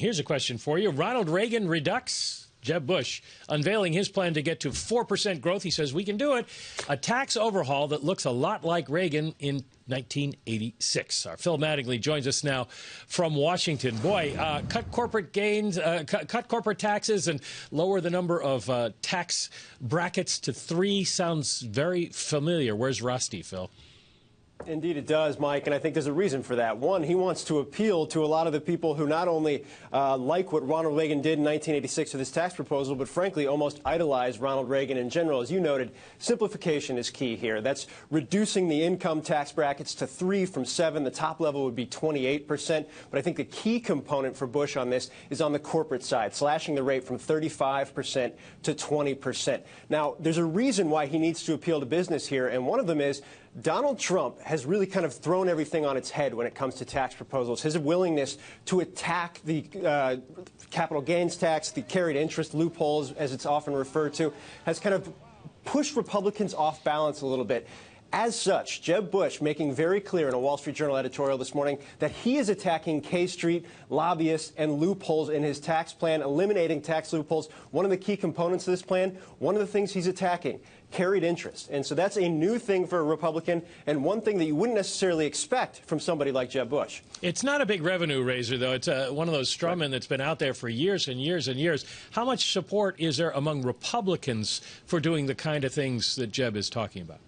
Here's a question for you. Ronald Reagan redux. Jeb Bush unveiling his plan to get to 4% growth. He says we can do it. A tax overhaul that looks a lot like Reagan in 1986. Our Phil Mattingly joins us now from Washington. Boy, cut corporate gains, cut corporate taxes and lower the number of tax brackets to 3 sounds very familiar. Where's Rusty, Phil? Indeed it does, Mike, and I think there's a reason for that. One, he wants to appeal to a lot of the people who not only like what Ronald Reagan did in 1986 with his tax proposal, but frankly almost idolize Ronald Reagan in general. As you noted, simplification is key here. That's reducing the income tax brackets to 3 from 7. The top level would be 28%. But I think the key component for Bush on this is on the corporate side, slashing the rate from 35% to 20%. Now, there's a reason why he needs to appeal to business here, and one of them is Donald Trump has really kind of thrown everything on its head when it comes to tax proposals. His willingness to attack the capital gains tax, the carried interest loopholes, as it's often referred to, has kind of pushed Republicans off balance a little bit. As such, Jeb Bush making very clear in a Wall Street Journal editorial this morning that he is attacking K Street, lobbyists, and loopholes in his tax plan, eliminating tax loopholes. One of the key components of this plan, one of the things he's attacking, carried interest. And so that's a new thing for a Republican, and one thing that you wouldn't necessarily expect from somebody like Jeb Bush. It's not a big revenue raiser, though. It's one of those straw men that's been out there for years and years and years. How much support is there among Republicans for doing the kind of things that Jeb is talking about?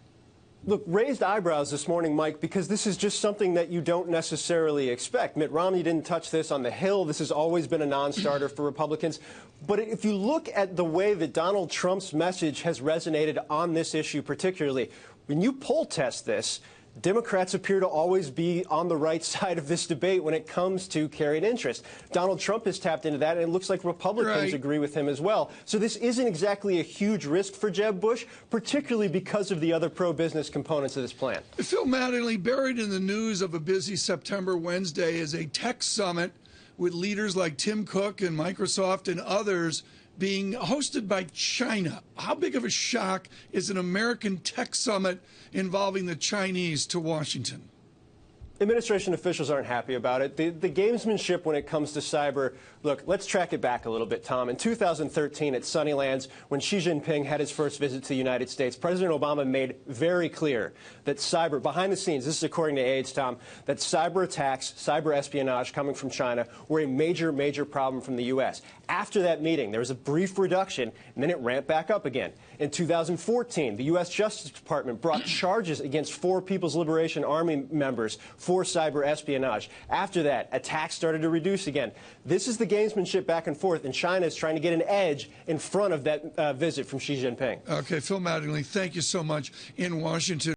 Look, raised eyebrows this morning, Mike, because this is just something that you don't necessarily expect. Mitt Romney didn't touch this on the Hill. This has always been a non-starter for Republicans. But if you look at the way that Donald Trump's message has resonated on this issue particularly, when you poll test this, Democrats appear to always be on the right side of this debate when it comes to carried interest. Donald Trump has tapped into that, and it looks like Republicans agree with him as well. So this isn't exactly a huge risk for Jeb Bush, particularly because of the other pro-business components of this plan. Phil Mattingly, buried in the news of a busy September Wednesday is a tech summit with leaders like Tim Cook and Microsoft and others being hosted by China. How big of a shock is an American tech summit involving the Chinese to Washington? Administration officials aren't happy about it. The gamesmanship when it comes to cyber, look, let's track it back a little bit, Tom. In 2013 at Sunnylands, when Xi Jinping had his first visit to the United States, President Obama made very clear that cyber, behind the scenes, this is according to aides, Tom, that cyber attacks, cyber espionage coming from China were a major, major problem from the U.S. After that meeting, there was a brief reduction, and then it ramped back up again. In 2014, the U.S. Justice Department brought charges against 4 People's Liberation Army members for cyber espionage. After that, attacks started to reduce again. This is the gamesmanship back and forth, and China is trying to get an edge in front of that visit from Xi Jinping. Okay, Phil Mattingly, thank you so much in Washington.